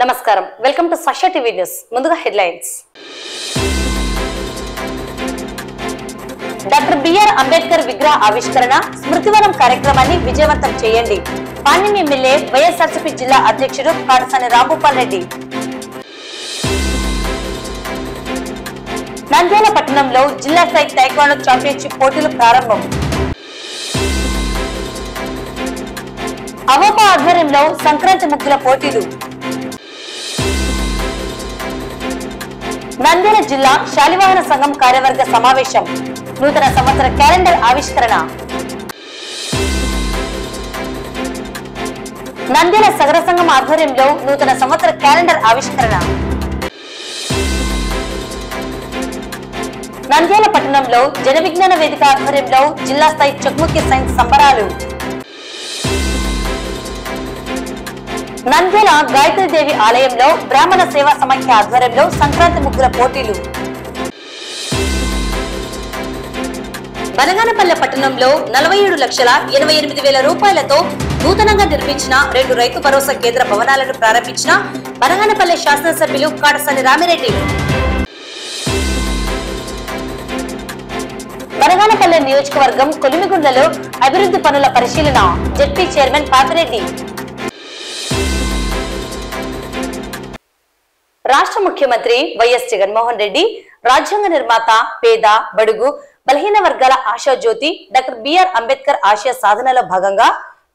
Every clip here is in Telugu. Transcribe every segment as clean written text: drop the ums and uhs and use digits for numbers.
నమస్కారం welcome to Swachh TV news ముందుగా హెడ్లైన్స్ డాక్టర్ బిఆర్ అంబేద్కర్ విగ్రహ ఆవిష్కరణ స్మృతివనం కార్యక్రమాన్ని విజయవంతం చేయండి పాణ్యం ఎమ్మెల్యే వైఎస్ఆర్సీపీ జిల్లా అధ్యక్షుడు కాటసాని రాంభూపాల్ రెడ్డి నంద్యాల పట్టణంలో జిల్లా స్థాయి టైక్వాండో ఛాంపియన్షిప్ పోటీలు ప్రారంభం అవోపా ఆధ్వర్యంలో సంక్రాంతి ముగ్గుల పోటీలు నంద్యాల జిల్లా శాలివాహన సంఘం కార్యవర్గ సమావేశం నూతన సంవత్సర క్యాలెండర్ ఆవిష్కరణ నంద్యాల సగర సంఘం ఆధ్వర్యంలో నూతన సంవత్సర క్యాలెండర్ ఆవిష్కరణ నంద్యాల పట్టణంలో జన విజ్ఞాన వేదిక ఆధ్వర్యంలో జిల్లా స్థాయి చక్ముఖి సైన్స్ సంబరాలు నంద్యాల గాయత్రీదేవి ఆలయంలో బ్రాహ్మణ సేవా సమాఖ్య ఆధ్వర్యంలో సంక్రాంతి ముగ్గుల పోటీలు బనగానపల్లె పట్టణంలో 47,88,000 రూపాయలతో నూతనంగా నిర్మించిన 2 రైతు భరోసా కేంద్ర భవనాలను ప్రారంభించిన బనగానపల్లె శాసనసభ్యులు కాటసాని రామిరెడ్డి బనగానపల్లె నియోజకవర్గం కొలిమిగుండ్లలో అభివృద్ధి పనుల పరిశీలన జెడ్పీ చైర్మన్ పాపిరెడ్డి రాష్ట్ర ముఖ్యమంత్రి వైఎస్ జగన్మోహన్ రెడ్డి రాజ్యాంగ నిర్మాత పేద బడుగు బలహీన వర్గాల ఆశాజ్యోతి డాక్టర్ బిఆర్ అంబేద్కర్ ఆశయ సాధనలో భాగంగా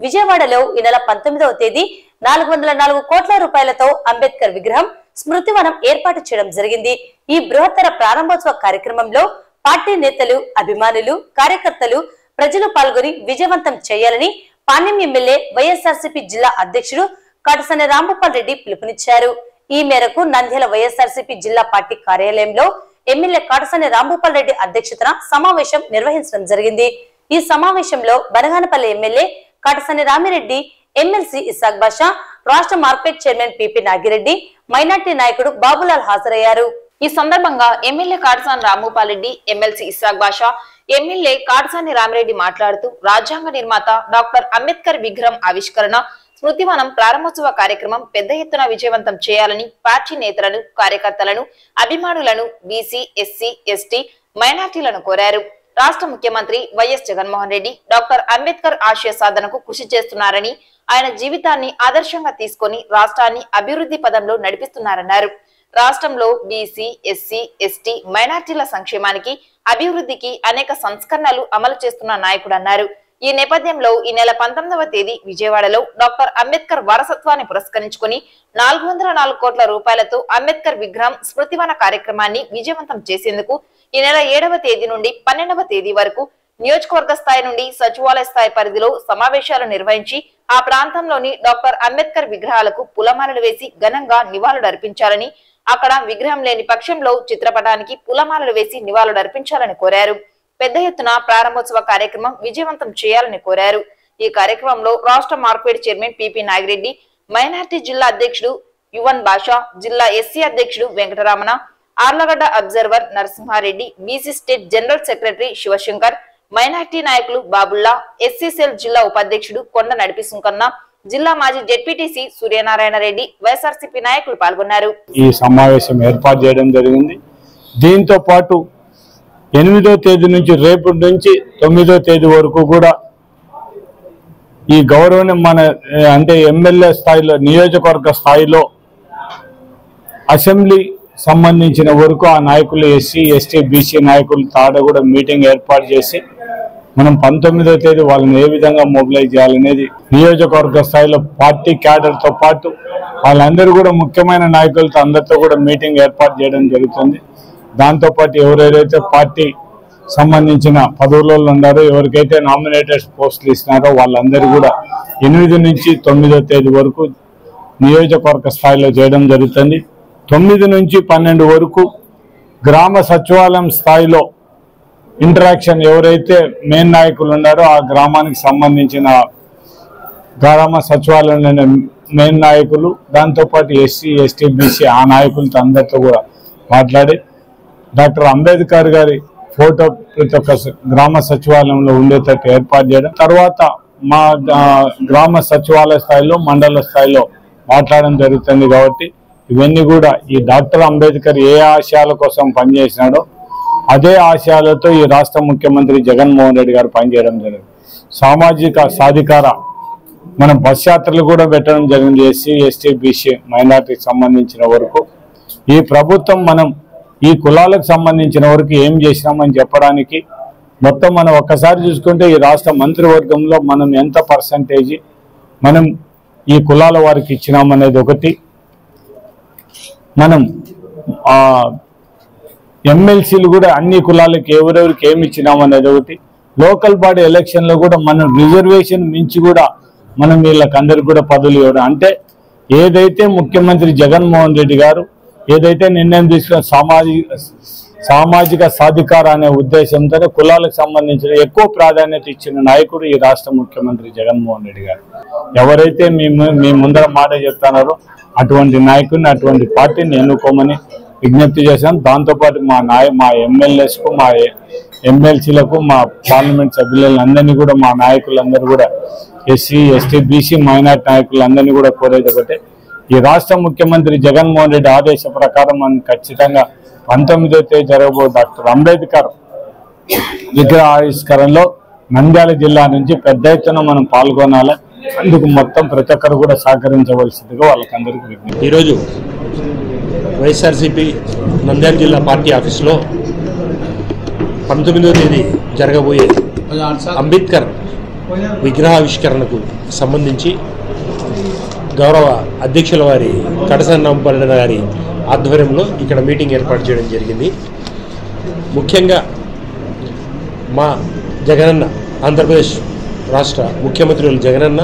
విజయవాడలో ఈ నెల 19వ తేదీ 404 కోట్ల రూపాయలతో అంబేద్కర్ విగ్రహం స్మృతివనం ఏర్పాటు చేయడం జరిగింది. ఈ బృహత్తర ప్రారంభోత్సవ కార్యక్రమంలో పార్టీ నేతలు అభిమానులు కార్యకర్తలు ప్రజలు పాల్గొని విజయవంతం చేయాలని పాణ్యం ఎమ్మెల్యే వైఎస్ఆర్సీపీ జిల్లా అధ్యక్షుడు కాటసాని రాంభూపాల్ రెడ్డి పిలుపునిచ్చారు. ఈ మేరకు నంద్యాల వైఎస్ఆర్సీపీ జిల్లా పార్టీ కార్యాలయంలో ఎమ్మెల్యే కాటసాని రాంభూపాల్ రెడ్డి అధ్యక్షతన సమావేశం నిర్వహించడం జరిగింది. ఈ సమావేశంలో బనగానపల్లి ఎమ్మెల్యే కాటసాని రామిరెడ్డి, ఎమ్మెల్సీ ఇసాక్ బాషా, రాష్ట్ర market chairman PP Nagireddy, minority నాయకుడు బాబులాల్ హాజరయ్యారు. ఈ సందర్భంగా MLA Katasani Rambhupal Reddy, MLC Isak Basha, MLA Katasani Ramireddy మాట్లాడుతూ రాజ్యాంగ నిర్మాత డాక్టర్ అంబేద్కర్ విగ్రహం ఆవిష్కరణ స్మృతివనం ప్రారంభోత్సవ కార్యక్రమం పెద్ద ఎత్తున విజయవంతం చేయాలని పార్టీ నేతలను కార్యకర్తలను అభిమానులను బీసీ ఎస్సీ ఎస్టీ మైనార్టీలను కోరారు. రాష్ట్ర ముఖ్యమంత్రి వైఎస్ జగన్మోహన్ రెడ్డి డాక్టర్ అంబేద్కర్ ఆశయ సాధనకు కృషి చేస్తున్నారని ఆయన జీవితాన్ని ఆదర్శంగా తీసుకొని రాష్ట్రాన్ని అభివృద్ధి పదంలో నడిపిస్తున్నారన్నారు. రాష్ట్రంలో బీసీ ఎస్సీ ఎస్టీ మైనార్టీల సంక్షేమానికి అభివృద్ధికి అనేక సంస్కరణలు అమలు చేస్తున్న నాయకుడన్నారు. ఈ నేపథ్యంలో ఈ నెల 19వ తేదీ విజయవాడలో డాక్టర్ అంబేద్కర్ వారసత్వాన్ని పురస్కరించుకుని 404 కోట్ల రూపాయలతో అంబేద్కర్ విగ్రహం స్మృతివన కార్యక్రమాన్ని విజయవంతం చేసేందుకు ఈ నెల 7వ తేదీ నుండి 12వ తేదీ వరకు నియోజకవర్గ స్థాయి నుండి సచివాలయ స్థాయి పరిధిలో సమావేశాలు నిర్వహించి ఆ ప్రాంతంలోని డాక్టర్ అంబేద్కర్ విగ్రహాలకు పూలమాలలు వేసి ఘనంగా నివాళులర్పించాలని, అక్కడ విగ్రహం లేని పక్షంలో చిత్రపటానికి పూలమాలలు వేసి నివాళులర్పించాలని కోరారు. పెద్ద ఎత్తున ప్రారంభోత్సవ కార్యక్రమం విజయవంతం చేయాలని కోరారు. ఈ కార్యక్రమంలో రాష్ట్ర market chairman PP Nagireddy, minority జిల్లా అధ్యక్షుడు యువన్ బాషా, జిల్లా ఎస్సీ అధ్యక్షుడు Venkataramana, Arlagadda observer Narasimhareddy, BC state general secretary Shivashankar, minority నాయకులు బాబుల్లా, ఎస్సీ సెల్ జిల్లా ఉపాధ్యక్షుడు కొండ నడిపి సుంకన్న, జిల్లా మాజీ జెడ్పీటీసీ సూర్యనారాయణ రెడ్డి, వైఎస్ఆర్సీపీ నాయకులు పాల్గొన్నారు. ఈ సమావేశం ఏర్పాటు చేయడం జరిగింది. దీంతో పాటు 8వ తేదీ నుంచి రేపటి నుంచి 9వ తేదీ వరకు కూడా ఈ గౌరవం అంటే ఎమ్మెల్యే స్థాయిలో నియోజకవర్గ స్థాయిలో అసెంబ్లీ సంబంధించిన వరకు ఆ నాయకులు ఎస్సీ ఎస్టీ బీసీ నాయకులు తాడ కూడా మీటింగ్ ఏర్పాటు చేసి మనం 19వ తేదీ వాళ్ళని ఏ విధంగా మొబిలైజ్ చేయాలనేది నియోజకవర్గ స్థాయిలో పార్టీ క్యాడర్తో పాటు వాళ్ళందరూ కూడా ముఖ్యమైన నాయకులతో అందరితో కూడా మీటింగ్ ఏర్పాటు చేయడం జరుగుతుంది. దాంతోపాటు ఎవరెవరైతే పార్టీ సంబంధించిన పదవులలో ఉన్నారో, ఎవరికైతే నామినేటెడ్ పోస్టులు ఇస్తున్నారో వాళ్ళందరూ కూడా 8 నుంచి 9వ తేదీ వరకు నియోజకవర్గ స్థాయిలో చేయడం జరుగుతుంది. 9 నుంచి 12 వరకు గ్రామ సచివాలయం స్థాయిలో ఇంటరాక్షన్ ఎవరైతే మెయిన్ నాయకులు ఉన్నారో ఆ గ్రామానికి సంబంధించిన గ్రామ సచివాలయంలోని మెయిన్ నాయకులు, దాంతోపాటు ఎస్సీ ఎస్టీ బీసీ ఆ నాయకులతో అందరితో కూడా మాట్లాడి డాక్టర్ అంబేద్కర్ గారి ఫోటో ప్రతి ఒక్క గ్రామ సచివాలయంలో ఉండేటట్టు ఏర్పాటు చేయడం, తర్వాత మా గ్రామ సచివాలయ స్థాయిలో మండల స్థాయిలో మాట్లాడడం జరుగుతుంది. కాబట్టి ఇవన్నీ కూడా ఈ డాక్టర్ అంబేద్కర్ ఏ ఆశయాల కోసం పనిచేసినాడో అదే ఆశయాలతో ఈ రాష్ట్ర ముఖ్యమంత్రి జగన్మోహన్ రెడ్డి గారు పనిచేయడం జరిగింది. సామాజిక సాధికార మనం బస్ యాత్రలు కూడా పెట్టడం జరిగింది. ఎస్సీ ఎస్టీ బీసీ మైనార్టీకి సంబంధించిన వరకు ఈ ప్రభుత్వం మనం ఈ కులాలకు సంబంధించిన వరకు ఏం చేసినామని చెప్పడానికి మొత్తం మనం ఒక్కసారి చూసుకుంటే ఈ రాష్ట్ర మంత్రివర్గంలో మనం ఎంత పర్సంటేజ్ మనం ఈ కులాల వారికి ఇచ్చినామనేది ఒకటి, మనం ఎమ్మెల్సీలు కూడా అన్ని కులాలకి ఎవరెవరికి ఏమి ఇచ్చినామనేది ఒకటి, లోకల్ బాడీ ఎలక్షన్లో కూడా మనం రిజర్వేషన్ మించి కూడా మనం వీళ్ళకందరికి కూడా పదవులు ఇవ్వడం. అంటే ఏదైతే ముఖ్యమంత్రి జగన్మోహన్ రెడ్డి గారు ఏదైతే నిర్ణయం తీసుకున్న సామాజిక సాధికార అనే ఉద్దేశంతో కులాలకు సంబంధించిన ఎక్కువ ప్రాధాన్యత ఇచ్చిన నాయకుడు ఈ రాష్ట్ర ముఖ్యమంత్రి జగన్మోహన్ రెడ్డి గారు. ఎవరైతే మీ ముందర మాట చెప్తున్నారో అటువంటి నాయకుడిని అటువంటి పార్టీని ఎన్నుకోమని విజ్ఞప్తి చేశాం. దాంతోపాటు మా ఎమ్మెల్యేస్కు మా ఎమ్మెల్సీలకు మా పార్లమెంట్ సభ్యులందరినీ కూడా మా నాయకులందరూ కూడా ఎస్సీ ఎస్టీ బీసీ మైనార్టీ నాయకులందరినీ కూడా కోరేది ఒకటే, ఈ రాష్ట్ర ముఖ్యమంత్రి జగన్మోహన్ రెడ్డి ఆదేశ ప్రకారం మనం ఖచ్చితంగా 19వ తేదీ జరగబో డాక్టర్ అంబేద్కర్ విగ్రహ ఆవిష్కరణలో నంద్యాల జిల్లా నుంచి పెద్ద ఎత్తున మనం పాల్గొనాలి. అందుకు మొత్తం ప్రతి ఒక్కరు కూడా సహకరించవలసిందిగా వాళ్ళకందరికీ విజ్ఞప్తి. ఈరోజు వైఎస్ఆర్సీపీ నంద్యాల జిల్లా పార్టీ ఆఫీసులో 19వ తేదీ జరగబోయే అంబేద్కర్ విగ్రహావిష్కరణకు సంబంధించి గౌరవ అధ్యక్షుల వారి కడసాని రాంపల్లి గారి ఆధ్వర్యంలో ఇక్కడ మీటింగ్ ఏర్పాటు చేయడం జరిగింది. ముఖ్యంగా మా జగనన్న ఆంధ్రప్రదేశ్ రాష్ట్ర ముఖ్యమంత్రులు జగనన్న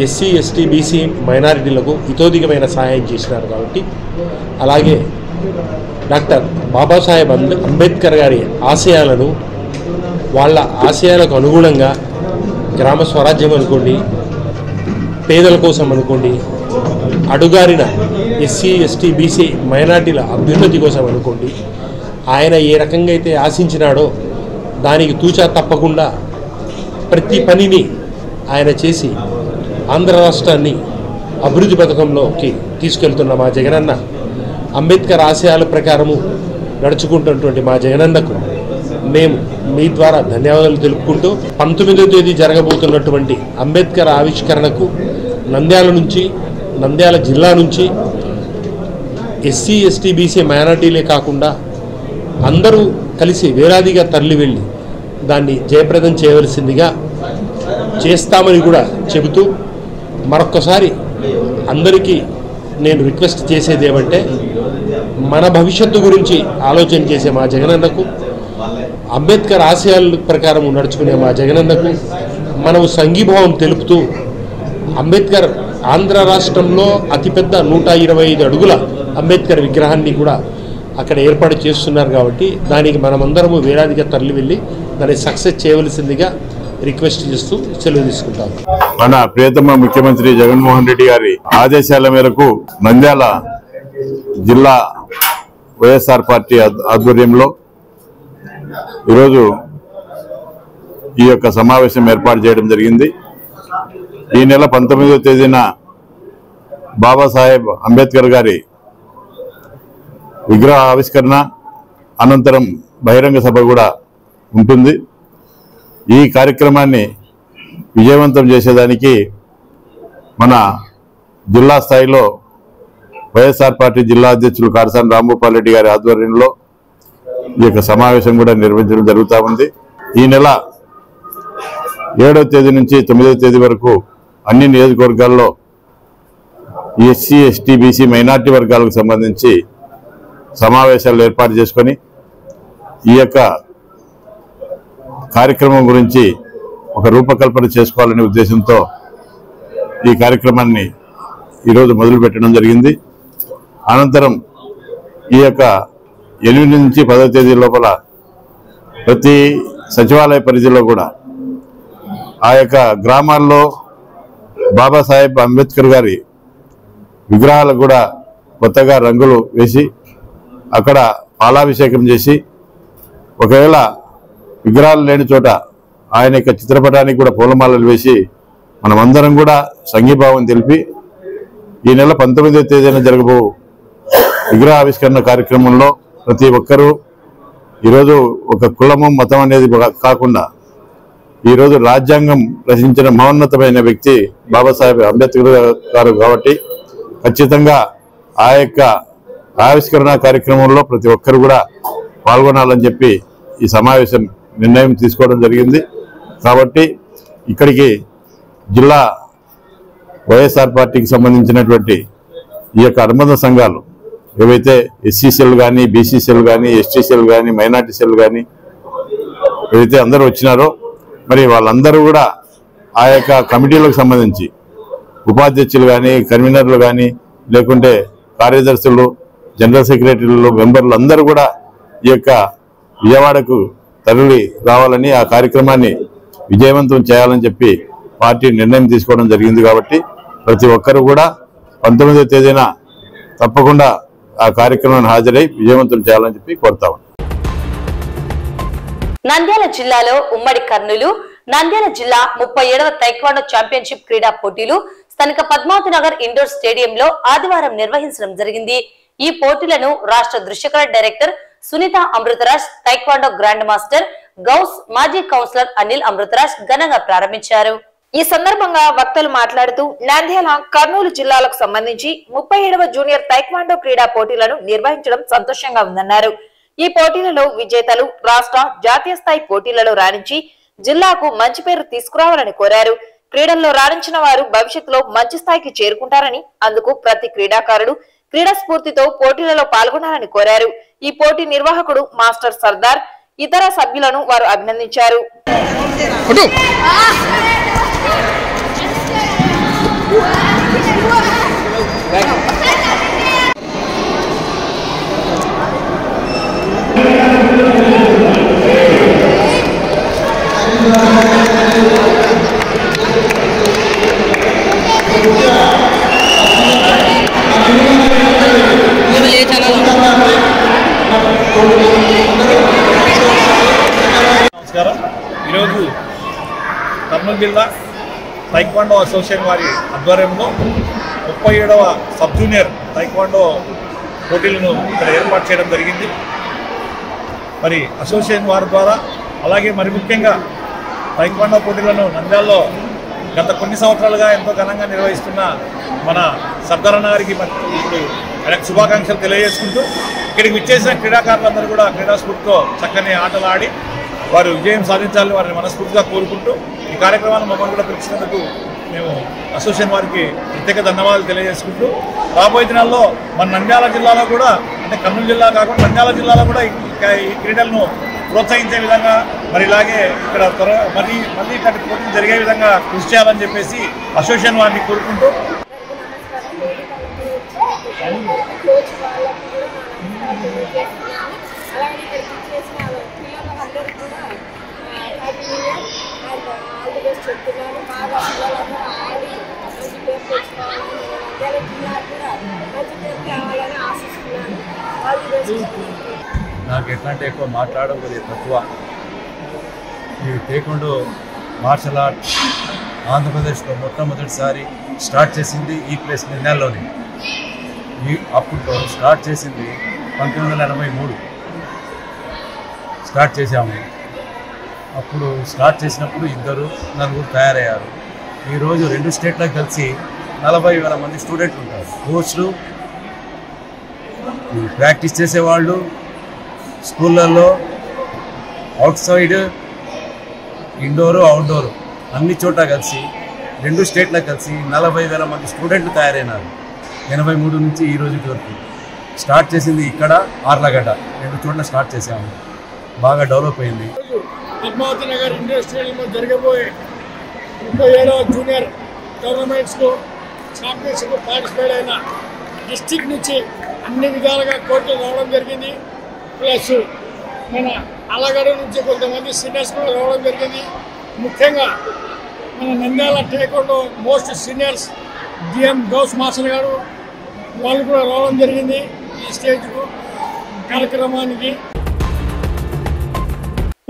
ఎస్సీ ఎస్టీ బీసీ మైనారిటీలకు ఇతోధికమైన సహాయం చేసినారు కాబట్టి, అలాగే డాక్టర్ బాబాసాహెబ్ అంబేద్కర్ గారి ఆశయాలను వాళ్ళ ఆశయాలకు అనుగుణంగా గ్రామ స్వరాజ్యం అనుకోండి, పేదల కోసం అనుకోండి, అడుగారిన ఎస్సీ ఎస్టీ బీసీ మైనార్టీల అభ్యున్నతి కోసం అనుకోండి, ఆయన ఏ రకంగా అయితే ఆశించినాడో దానికి తూచా తప్పకుండా ప్రతి పనిని ఆయన చేసి ఆంధ్ర రాష్ట్రాన్ని అభివృద్ధి పథకంలోకి తీసుకెళ్తున్న మా జగనన్న అంబేద్కర్ ఆశయాల ప్రకారము నడుచుకుంటున్నటువంటి మా జగనన్నకు మేము మీ ద్వారా ధన్యవాదాలు తెలుపుకుంటూ 19వ తేదీ జరగబోతున్నటువంటి అంబేద్కర్ ఆవిష్కరణకు నంద్యాల జిల్లా నుంచి ఎస్సీ ఎస్టీ బీసీ మైనార్టీలే కాకుండా అందరూ కలిసి వేలాదిగా తరలి వెళ్ళి దాన్ని జయప్రదం చేయవలసిందిగా చేస్తామని కూడా చెబుతూ, మరొక్కసారి అందరికీ నేను రిక్వెస్ట్ చేసేది ఏమంటే, మన భవిష్యత్తు గురించి ఆలోచన చేసే మా జగనన్నకు, అంబేద్కర్ ఆశయాల ప్రకారం నడుచుకునే మా జగనన్నకు మనం సంఘీభావం తెలుపుతూ, అంబేద్కర్ ఆంధ్ర రాష్ట్రంలో అతిపెద్ద 125 అడుగుల అంబేద్కర్ విగ్రహాన్ని కూడా అక్కడ ఏర్పాటు చేస్తున్నారు కాబట్టి దానికి మనమందరము వేలాదిగా తరలి వెళ్ళి దాన్ని సక్సెస్ చేయవలసిందిగా రిక్వెస్ట్ చేస్తూ సెలవు తీసుకుంటాం. మన ప్రియతమ ముఖ్యమంత్రి జగన్మోహన్ రెడ్డి గారి ఆదేశాల మేరకు నంద్యాల జిల్లా వైఎస్ఆర్ పార్టీ ఆధ్వర్యంలో ఈరోజు ఈ యొక్క సమావేశం ఏర్పాటు చేయడం జరిగింది. ఈ నెల 19వ తేదీన బాబాసాహెబ్ అంబేద్కర్ గారి విగ్రహ ఆవిష్కరణ అనంతరం బహిరంగ సభ కూడా ఉంటుంది. ఈ కార్యక్రమాన్ని విజయవంతం చేసేదానికి మన జిల్లా స్థాయిలో వైఎస్ఆర్ పార్టీ జిల్లా అధ్యక్షులు కడసాని రాంభూపాల్ రెడ్డి గారి ఆధ్వర్యంలో ఈ యొక్క సమావేశం కూడా నిర్వహించడం జరుగుతూ ఉంది. ఈ నెల 7వ తేదీ నుంచి 9వ తేదీ వరకు అన్ని నియోజకవర్గాల్లో ఎస్సీ ఎస్టీ బీసీ మైనార్టీ వర్గాలకు సంబంధించి సమావేశాలు ఏర్పాటు చేసుకొని ఈ యొక్క కార్యక్రమం గురించి ఒక రూపకల్పన చేసుకోవాలనే ఉద్దేశంతో ఈ కార్యక్రమాన్ని ఈరోజు మొదలు పెట్టడం జరిగింది. అనంతరం ఈ యొక్క 8 నుంచి 10వ తేదీ లోపల ప్రతి సచివాలయ పరిధిలో కూడా ఆ యొక్క గ్రామాల్లో బాబాసాహెబ్ అంబేద్కర్ గారి విగ్రహాలకు కూడా కొత్తగా రంగులు వేసి అక్కడ పాలాభిషేకం చేసి, ఒకవేళ విగ్రహాలు లేని చోట ఆయన యొక్క చిత్రపటానికి కూడా పూలమాలలు వేసి మనమందరం కూడా సంఘీభావం తెలిపి ఈ నెల 19వ తేదీన జరగబో విగ్రహ ఆవిష్కరణ కార్యక్రమంలో ప్రతి ఒక్కరూ ఈరోజు ఒక కులము మతం అనేది కాకుండా ఈరోజు రాజ్యాంగం రచించిన మహోన్నతమైన వ్యక్తి బాబాసాహెబ్ అంబేద్కర్ గారు కాబట్టి ఖచ్చితంగా ఆ యొక్క ఆవిష్కరణ కార్యక్రమంలో ప్రతి ఒక్కరు కూడా పాల్గొనాలని చెప్పి ఈ సమావేశం నిర్ణయం తీసుకోవడం జరిగింది. కాబట్టి ఇక్కడికి జిల్లా వైఎస్ఆర్ పార్టీకి సంబంధించినటువంటి ఈ యొక్క అనుబంధ సంఘాలు ఏవైతే ఎస్సీ సెల్ కానీ, బీసీ సెల్ కానీ, ఎస్టీ సెల్ కానీ, మైనార్టీ సెల్ కానీ ఏవైతే అందరూ వచ్చినారో మరి వాళ్ళందరూ కూడా ఆ యొక్క కమిటీలకు సంబంధించి ఉపాధ్యక్షులు కానీ, కన్వీనర్లు కానీ, లేకుంటే కార్యదర్శులు, జనరల్ సెక్రటరీలు, మెంబర్లు అందరూ కూడా ఈ యొక్క విజయవాడకు తరలి రావాలని, ఆ కార్యక్రమాన్ని విజయవంతం చేయాలని చెప్పి పార్టీ నిర్ణయం తీసుకోవడం జరిగింది. కాబట్టి ప్రతి ఒక్కరూ కూడా 19వ తేదీన తప్పకుండా ఆ కార్యక్రమాన్ని హాజరై విజయవంతం చేయాలని చెప్పి కోరుతాము. నంద్యాల జిల్లాలో ఉమ్మడి కర్నూలు, నంద్యాల జిల్లా 37వ తైక్వాండో ఛాంపియన్షిప్ క్రీడా పోటీలు స్థానిక పద్మావతి నగర్ ఇండోర్ స్టేడియంలో ఆదివారం నిర్వహించడం జరిగింది. ఈ పోటీలను రాష్ట్ర దృశ్యకళ director Sunitha Amrutharaj, taekwondo grand master Ghouse, మాజీ కౌన్సిలర్ అనిల్ అమృతరాజ్ ఘనంగా ప్రారంభించారు. ఈ సందర్భంగా వక్తలు మాట్లాడుతూ నంద్యాల, కర్నూలు జిల్లాలకు సంబంధించి 37వ జూనియర్ తైక్వాండో క్రీడా పోటీలను నిర్వహించడం సంతోషంగా ఉందన్నారు. ఈ పోటీలలో విజేతలు రాష్ట్ర, జాతీయ స్థాయి పోటీలలో రాణించి జిల్లాకు మంచి పేరు తీసుకురావాలని కోరారు. క్రీడల్లో రాణించిన వారు భవిష్యత్తులో మంచి స్థాయికి చేరుకుంటారని, అందుకు ప్రతి క్రీడాకారుడు క్రీడా స్ఫూర్తితో పోటీలలో పాల్గొనాలని కోరారు. ఈ పోటీ నిర్వాహకుడు మాస్టర్ సర్దార్, ఇతర సభ్యులను వారు అభినందించారు. నమస్కారం. ఈరోజు కర్నూలు జిల్లా తైక్వాండో అసోసియేషన్ వారి ఆధ్వర్యంలో 37వ సబ్ జూనియర్ తైక్వాండో పోటీలను ఇక్కడ ఏర్పాటు చేయడం జరిగింది. మరి అసోసియేషన్ వారి ద్వారా, అలాగే మరి ముఖ్యంగా తైక్వాండో పోటీలను నంద్యాలలో గత కొన్ని సంవత్సరాలుగా ఎంతో ఘనంగా నిర్వహిస్తున్న మన సర్దార్ గారికి ఇప్పుడు ఆయనకు శుభాకాంక్షలు తెలియజేసుకుంటూ, ఇక్కడికి విచ్చేసిన క్రీడాకారులందరూ కూడా క్రీడా స్ఫూర్తితో చక్కని ఆటలు ఆడి వారు విజయం సాధించాలని వారిని మనస్ఫూర్తిగా కోరుకుంటూ, ఈ కార్యక్రమాన్ని మమ్మల్ని కూడా పిలిచినందుకు మేము అసోసియేషన్ వారికి ప్రత్యేక ధన్యవాదాలు తెలియజేసుకుంటూ, రాబోయే దినాల్లో మన నంద్యాల జిల్లాలో కూడా, అంటే కర్నూలు జిల్లా కాకుండా నంద్యాల జిల్లాలో కూడా ఈ క్రీడలను ప్రోత్సహించే విధంగా, మరి ఇలాగే ఇక్కడ మళ్ళీ ఇట్లాంటి పోటీలు జరిగే విధంగా కృషి చేయాలని చెప్పేసి అసోసియేషన్ వారిని కోరుకుంటూ నాకు ఎట్లాంటి ఎక్కువ మాట్లాడడం కొద్దిగా తక్కువ. ఈ టేక్వాండో మార్షల్ ఆర్ట్ ఆంధ్రప్రదేశ్లో మొట్టమొదటిసారి స్టార్ట్ చేసింది ఈ ప్లేస్ నంద్యాలలోనే. అప్పుడు స్టార్ట్ చేసింది 1983 స్టార్ట్ చేశాము. అప్పుడు స్టార్ట్ చేసినప్పుడు 2-4 తయారయ్యారు. ఈరోజు 2 స్టేట్లకు కలిసి 40,000 మంది స్టూడెంట్లు ఉంటారు. కోచ్లు, ప్రాక్టీస్ చేసేవాళ్ళు, స్కూళ్ళల్లో అవుట్ సైడ్, ఇండోరు, అవుట్డోరు అన్ని చోట్ల కలిసి 2 స్టేట్లకు కలిసి 40,000 మంది స్టూడెంట్లు తయారైనారు. 83 నుంచి ఈ రోజు వరకు. స్టార్ట్ చేసింది ఇక్కడ ఆర్లగడ్డ, 2 చోట్ల స్టార్ట్ చేసాము. బాగా డెవలప్ అయింది. పద్మావతి నగర్ ఇండోర్ స్టేడియంలో జరగబోయే 37వ జూనియర్ టోర్నమెంట్స్కు ఛాంపియన్షిప్ పార్టిసిపేట్ అయిన డిస్టిక్ నుంచి అన్ని విధాలుగా కోర్టులు రావడం జరిగింది. ప్లస్ మన అలగడ నుంచి కొంతమంది సీనియర్స్ కూడా రావడం జరిగింది. ముఖ్యంగా మన Nandyal taekwondo most seniors DM Gouse master గారు వాళ్ళు కూడా రావడం జరిగింది ఈ స్టేజ్కు కార్యక్రమానికి.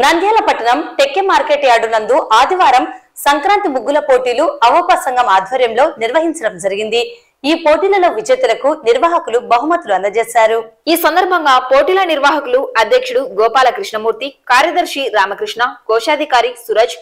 నంద్యాల పట్టణం టెక్కె మార్కెట్ యార్డు నందు ఆదివారం సంక్రాంతి ముగ్గుల పోటీలు అవోపా సంఘం ఆధ్వర్యంలో నిర్వహించడం జరిగింది. ఈ పోటీలలో విజేతలకు నిర్వాహకులు బహుమతులు అందజేశారు. ఈ సందర్భంగా పోటీల నిర్వాహకులు అధ్యక్షుడు గోపాల కృష్ణమూర్తి, కార్యదర్శి రామకృష్ణ, కోశాధికారి సూరజ్,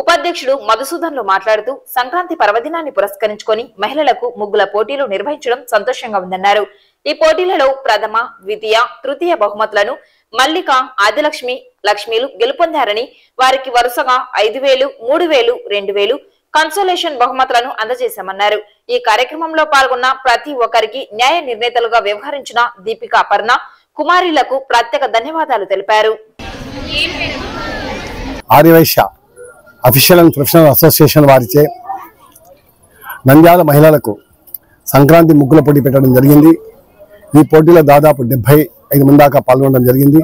ఉపాధ్యక్షుడు మధుసూదన్లు మాట్లాడుతూ సంక్రాంతి పర్వదినాన్ని పురస్కరించుకొని మహిళలకు ముగ్గుల పోటీలు నిర్వహించడం సంతోషంగా ఉందన్నారు. ఈ పోటీలలో ప్రథమ, ద్వితీయ, తృతీయ బహుమతులను మల్లిక, ఆదిలక్ష్మి, లక్ష్మీలు గెలుపొందారని వారికి వరుసగా 5,000, 3,000, 2,000 కన్సోలేషన్ బహుమతులను అందజేశామన్నారు. ఈ కార్యక్రమంలో పాల్గొన్న ప్రతి ఒక్కరికి న్యాయ నిర్ణేతలుగా వ్యవహరించిన దీపిక, అపర్ణ, కుమారిలకు ప్రత్యేక ధన్యవాదాలు తెలిపారు. Aryavaishya official and professional association వారిచే నంద్యాల మహిళలకు సంక్రాంతి ముగ్గుల పోటీ పెట్టడం జరిగింది. ఈ పోటీలో దాదాపు 75 మంది దాకా పాల్గొనడం జరిగింది.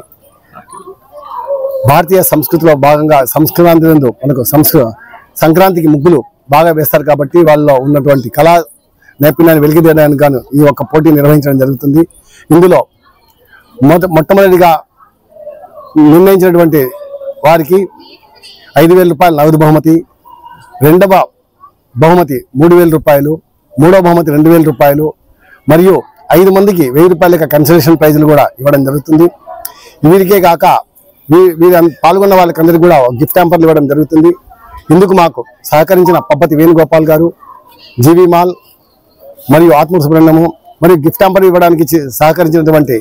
భారతీయ సంస్కృతిలో భాగంగా సంక్రాంతి నందు మనకు సంక్రాంతికి ముగ్గులు బాగా వేస్తారు కాబట్టి వాళ్ళలో ఉన్నటువంటి కళా నైపుణ్యాన్ని వెలికితీయడానికి గాను ఈ ఒక్క పోటీ నిర్వహించడం జరుగుతుంది. ఇందులో మొట్టమొదటిగా నిర్ణయించినటువంటి వారికి 5,000 రూపాయల నగదు బహుమతి, రెండవ బహుమతి 3,000 రూపాయలు, మూడవ బహుమతి 2,000 రూపాయలు మరియు 5 మందికి 1,000 రూపాయల కన్సలేషన్ ప్రైజులు కూడా ఇవ్వడం జరుగుతుంది. వీరికే కాక వీరి పాల్గొన్న వాళ్ళకందరికీ కూడా గిఫ్ట్ హ్యాంపర్లు ఇవ్వడం జరుగుతుంది. ఇందుకు మాకు సహకరించిన పబ్బతి వేణుగోపాల్ గారు, జీవి మాల్ మరియు ఆత్మూరు సుబ్రహ్మణ్యము మరియు గిఫ్ట్ హ్యాంపర్ ఇవ్వడానికి సహకరించినటువంటి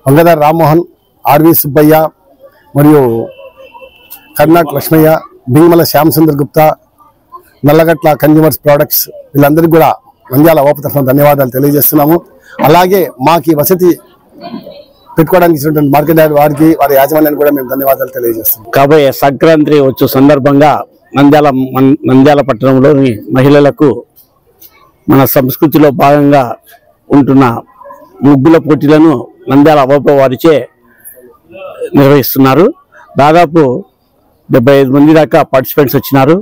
వంగదార్ రామ్మోహన్, ఆర్వి సుబ్బయ్య మరియు కర్ణాటక లక్ష్మయ్య, బింగమల శ్యామ్ సుందర్ గుప్తా, నల్లగట్ల కన్జ్యూమర్స్ ప్రొడక్ట్స్ వీళ్ళందరికీ కూడా నంద్యాల ఓపు తరఫున ధన్యవాదాలు తెలియజేస్తున్నాము. అలాగే మాకు వసతి పెట్టుకోవడానికి ఇచ్చినటువంటి మార్కెట్ యార్డ్ వారికి, వారి యాజమాన్యానికి కూడా మేము ధన్యవాదాలు తెలియజేస్తున్నాం. కాబోయే సంక్రాంతి వచ్చు సందర్భంగా నంద్యాల పట్టణంలోని మహిళలకు మన సంస్కృతిలో భాగంగా ఉంటున్న ముగ్గుల పోటీలను నంద్యాల ఓపు వారిచే నిర్వహిస్తున్నారు. దాదాపు 75 మంది దాకా పార్టిసిపెంట్స్ వచ్చినారు.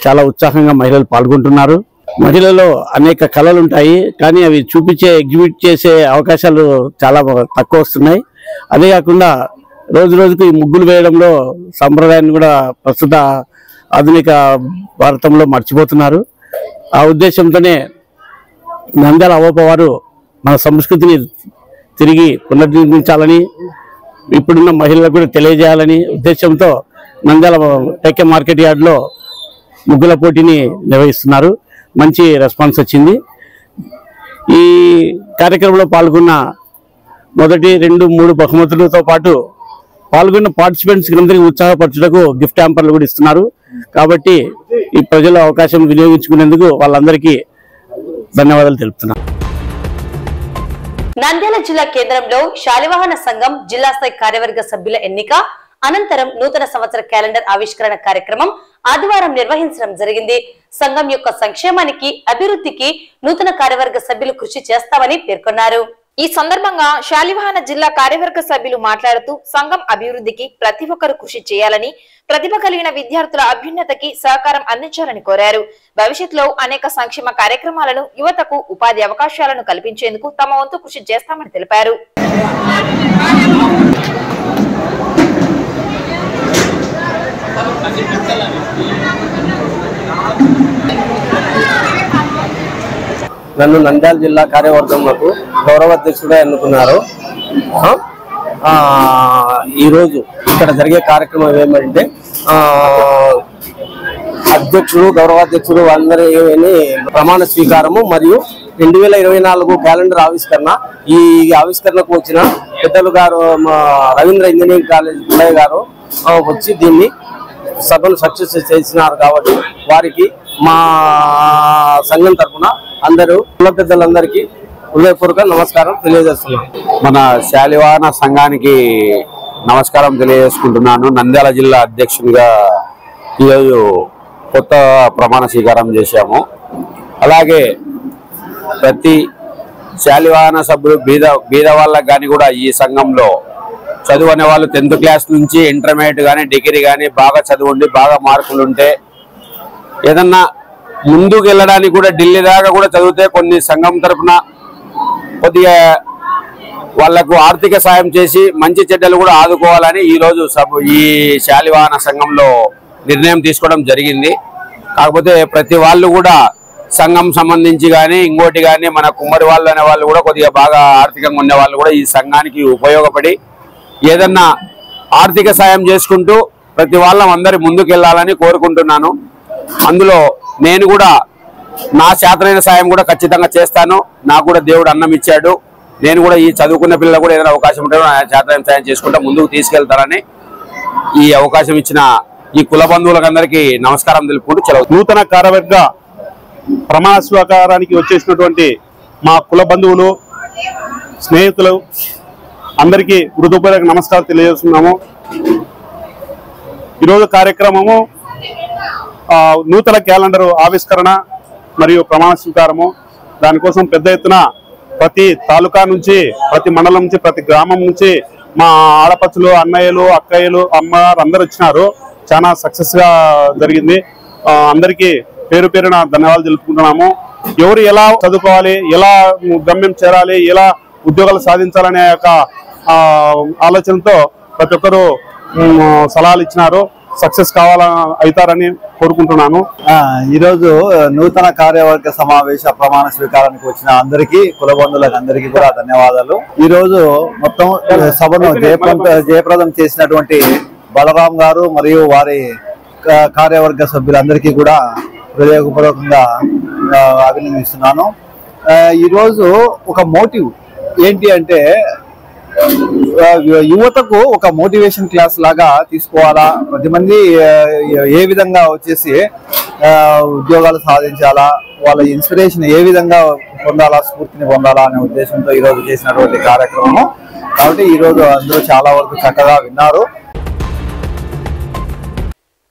చాలా ఉత్సాహంగా మహిళలు పాల్గొంటున్నారు. మహిళల్లో అనేక కళలు ఉంటాయి, కానీ అవి ఎగ్జిబిట్ చేసే అవకాశాలు చాలా తక్కువ వస్తున్నాయి. అదే కాకుండా రోజు రోజుకు ఈ ముగ్గులు వేయడంలో సంప్రదాయాన్ని కూడా ప్రస్తుత ఆధునిక భారతంలో మర్చిపోతున్నారు. ఆ ఉద్దేశంతోనే నంద్యాల ఓపు వారు మన సంస్కృతిని తిరిగి పునర్నిర్మించాలని, ఇప్పుడున్న మహిళలకు కూడా తెలియజేయాలని ఉద్దేశంతో నంద్యాల టెక్కే మార్కెట్ యార్డ్లో ముగ్గుల పోటీని నిర్వహిస్తున్నారు. మంచి రెస్పాన్స్ వచ్చింది. ఈ కార్యక్రమంలో పాల్గొన్న మొదటి 2, 3 బహుమతులతో పాటు పాల్గొన్న పార్టిసిపెంట్స్ అందరికీ ఉత్సాహపరచుటకు గిఫ్ట్ హ్యాంపర్లు కూడా ఇస్తున్నారు. కాబట్టి ఈ ప్రజల అవకాశం వినియోగించుకునేందుకు వాళ్ళందరికీ ధన్యవాదాలు తెలుపుతున్నాను. నంద్యాల జిల్లా కేంద్రంలో శాలివాహన సంఘం జిల్లా స్థాయి కార్యవర్గ సభ్యుల ఎన్నిక అనంతరం నూతన సంవత్సర క్యాలెండర్ ఆవిష్కరణ కార్యక్రమం ఆదివారం నిర్వహించడం జరిగింది. సంఘం యొక్క సంక్షేమానికి, అభివృద్ధికి నూతన కార్యవర్గ సభ్యులు కృషి చేస్తామని పేర్కొన్నారు. ఈ సందర్భంగా శాలివాహన జిల్లా కార్యవర్గ సభ్యులు మాట్లాడుతూ సంఘం అభివృద్ధికి ప్రతి ఒక్కరు కృషి చేయాలని, ప్రతిభ కలిగిన విద్యార్థుల అభ్యున్నతికి సహకారం అందించాలని కోరారు. భవిష్యత్తులో అనేక సంక్షేమ కార్యక్రమాలను, యువతకు ఉపాధి అవకాశాలను కల్పించేందుకు తమ వంతు కృషి చేస్తామని తెలిపారు. నన్ను నంద్యాల జిల్లా కార్యవర్గంలో గౌరవ అధ్యక్షుడిగా ఎన్నుకున్నారు. ఈరోజు ఇక్కడ జరిగే కార్యక్రమం ఏమంటే అధ్యక్షుడు, గౌరవాధ్యక్షుడు అందరి ప్రమాణ స్వీకారము మరియు 2024 క్యాలెండర్ ఆవిష్కరణ. ఈ ఆవిష్కరణకు వచ్చిన పెద్దలు గారు రవీంద్ర ఇంజనీరింగ్ కాలేజ్ పిల్లయ్య గారు వచ్చి దీన్ని సభను సక్సెస్ చేసినారు. కాబట్టి వారికి మా సంఘం తరఫున అందరూ కుల పెద్దలందరికీ హృదయపూర్వక నమస్కారం తెలియజేస్తున్నాను. మన శాలివాహన సంఘానికి నమస్కారం తెలియజేసుకుంటున్నాను. నంద్యాల జిల్లా అధ్యక్షునిగా ఈరోజు కొత్త ప్రమాణ స్వీకారం చేశాము. అలాగే ప్రతి శాలివాహన సభ్యులు బీద వాళ్ళకి కానీ కూడా ఈ సంఘంలో చదువునే వాళ్ళు 10th క్లాస్ నుంచి ఇంటర్మీడియట్ కానీ డిగ్రీ కానీ బాగా చదువుండి బాగా మార్కులు ఉంటే ఏదన్నా ముందుకు వెళ్ళడానికి కూడా ఢిల్లీ దాకా కూడా చదివితే కొన్ని సంఘం తరఫున కొద్దిగా వాళ్లకు ఆర్థిక సాయం చేసి మంచి చెడ్డలు కూడా ఆదుకోవాలని ఈరోజు ఈ శాలివాహన సంఘంలో నిర్ణయం తీసుకోవడం జరిగింది. కాకపోతే ప్రతి వాళ్ళు కూడా సంఘం సంబంధించి కానీ ఇంకోటి కానీ మన కుమ్మరి వాళ్ళు అనే వాళ్ళు కూడా కొద్దిగా బాగా ఆర్థికంగా ఉండే వాళ్ళు కూడా ఈ సంఘానికి ఉపయోగపడి ఏదన్నా ఆర్థిక సాయం చేసుకుంటూ ప్రతి వాళ్ళం అందరి ముందుకు వెళ్ళాలని కోరుకుంటున్నాను. అందులో నేను కూడా నా చేతనైన సాయం కూడా ఖచ్చితంగా చేస్తాను. నాకు కూడా దేవుడు అన్నం ఇచ్చాడు. నేను కూడా ఈ చదువుకున్న పిల్లలు కూడా ఏదైనా అవకాశం ఉంటే నా చేతనైన సాయం చేసుకుంటా ముందుకు తీసుకెళ్తారని ఈ అవకాశం ఇచ్చిన ఈ కుల బంధువులందరికీ నమస్కారం తెలుపుకుంటూ సెలవు. నూతన కార్యవర్గ ప్రమాణ స్వీకారానికి వచ్చేసినటువంటి మా కుల బంధువులు స్నేహితులు అందరికీ హృదయపూర్వక నమస్కారం తెలియజేస్తున్నాము. ఈరోజు కార్యక్రమము నూతన క్యాలెండర్ ఆవిష్కరణ మరియు ప్రమాణ స్వీకారము. దానికోసం పెద్ద ఎత్తున ప్రతి తాలూకా నుంచి, ప్రతి మండలం నుంచి, ప్రతి గ్రామం నుంచి మా ఆడపచ్చులు, అన్నయ్యలు, అక్కయ్యలు, అమ్మగారు అందరు వచ్చినారు. చాలా సక్సెస్ గా జరిగింది. అందరికీ పేరు పేరున ధన్యవాదాలు తెలుపుకుంటున్నాము. ఎవరు ఎలా చదువుకోవాలి, ఎలా గమ్యం చేరాలి, ఎలా ఉద్యోగాలు సాధించాలనే యొక్క ఆలోచనతో ప్రతి ఒక్కరు సలహాలు ఇచ్చినారు. సక్సెస్ అవుతారని కోరుకుంటున్నాను. ఈరోజు నూతన కార్యవర్గ సమావేశ ప్రమాణ స్వీకారానికి వచ్చిన అందరికీ, కుల బంధువులకు అందరికీ కూడా ధన్యవాదాలు. ఈ రోజు మొత్తం సభను జయప్రదం చేసినటువంటి బలరాం గారు మరియు వారి కార్యవర్గ సభ్యులందరికీ కూడా హృదయపూర్వకంగా అభినందిస్తున్నాను. ఈరోజు ఒక మోటివ్ ఏంటి అంటే యువతకు ఒక మోటివేషన్ క్లాస్ లాగా తీసుకోవాలా, 10 మంది ఏ విధంగా వచ్చేసి ఉద్యోగాలు సాధించాలా, వాళ్ళ ఇన్స్పిరేషన్ ఏ విధంగా పొందాలా, స్ఫూర్తిని పొందాలా అనే ఉద్దేశంతో ఈరోజు చేసినటువంటి కార్యక్రమం. కాబట్టి ఈరోజు అందరూ చాలా వరకు చక్కగా విన్నారు.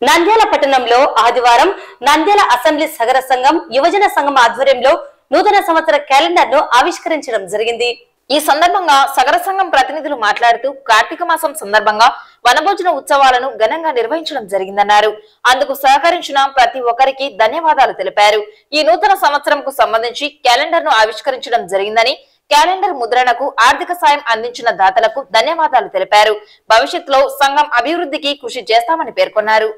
నంద్యాల పట్టణంలో ఆదివారం నంద్యాల అసెంబ్లీ సగర సంఘం యువజన సంఘం ఆధ్వర్యంలో నూతన సంవత్సర క్యాలెండర్ ను ఆవిష్కరించడం జరిగింది. ఈ సందర్భంగా సగర సంఘం ప్రతినిధులు మాట్లాడుతూ కార్తీక మాసం సందర్భంగా వనభోజన ఉత్సవాలను ఘనంగా నిర్వహించడం జరిగిందన్నారు. అందుకు సహకరించిన ప్రతి ఒక్కరికి ధన్యవాదాలు తెలిపారు. ఈ నూతన సంవత్సరంకు సంబంధించి క్యాలెండర్ ను ఆవిష్కరించడం జరిగిందని, క్యాలెండర్ ముద్రణకు ఆర్థిక సాయం అందించిన దాతలకు ధన్యవాదాలు తెలిపారు. భవిష్యత్తులో సంఘం అభివృద్ధికి కృషి చేస్తామని పేర్కొన్నారు.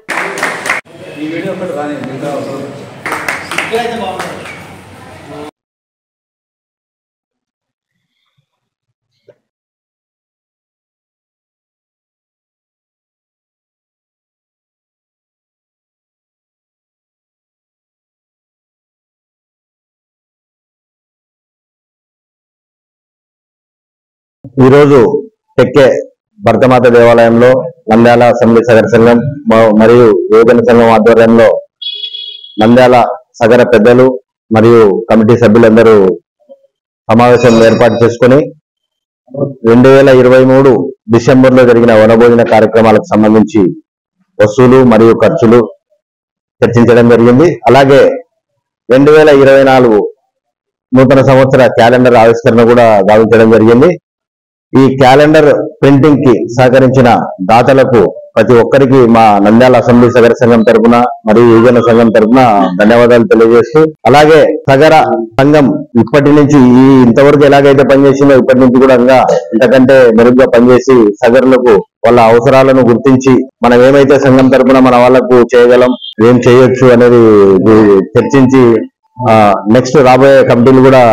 ఈరోజు టెక్కే భరతమాత దేవాలయంలో నంద్యాల అసెంబ్లీ సగర సంఘం మరియు యువజన సంఘం ఆధ్వర్యంలో నంద్యాల సగర పెద్దలు మరియు కమిటీ సభ్యులందరూ సమావేశం ఏర్పాటు చేసుకుని 2023 డిసెంబర్లో జరిగిన వనభోజన కార్యక్రమాలకు సంబంధించి వసూలు మరియు ఖర్చులు చర్చించడం జరిగింది. అలాగే 2024 నూతన సంవత్సర క్యాలెండర్ ఆవిష్కరణ కూడా గావించడం జరిగింది. ఈ క్యాలెండర్ ప్రింటింగ్ కి సహకరించిన దాతలకు ప్రతి ఒక్కరికి మా నంద్యాల అసెంబ్లీ సగర సంఘం తరఫున మరియు యువజన సంఘం తరఫున ధన్యవాదాలు తెలియజేస్తూ, అలాగే సగర సంఘం ఇప్పటి నుంచి ఇంతవరకు ఎలాగైతే పనిచేసిందో ఇప్పటి నుంచి కూడా ఇంతకంటే మెరుగ్గా పనిచేసి సగరులకు వాళ్ళ అవసరాలను గుర్తించి మనం ఏమైతే సంఘం తరఫున మన వాళ్ళకు చేయగలం, ఏం చేయొచ్చు అనేది చర్చించి నెక్స్ట్ రాబోయే కమిటీలు కూడా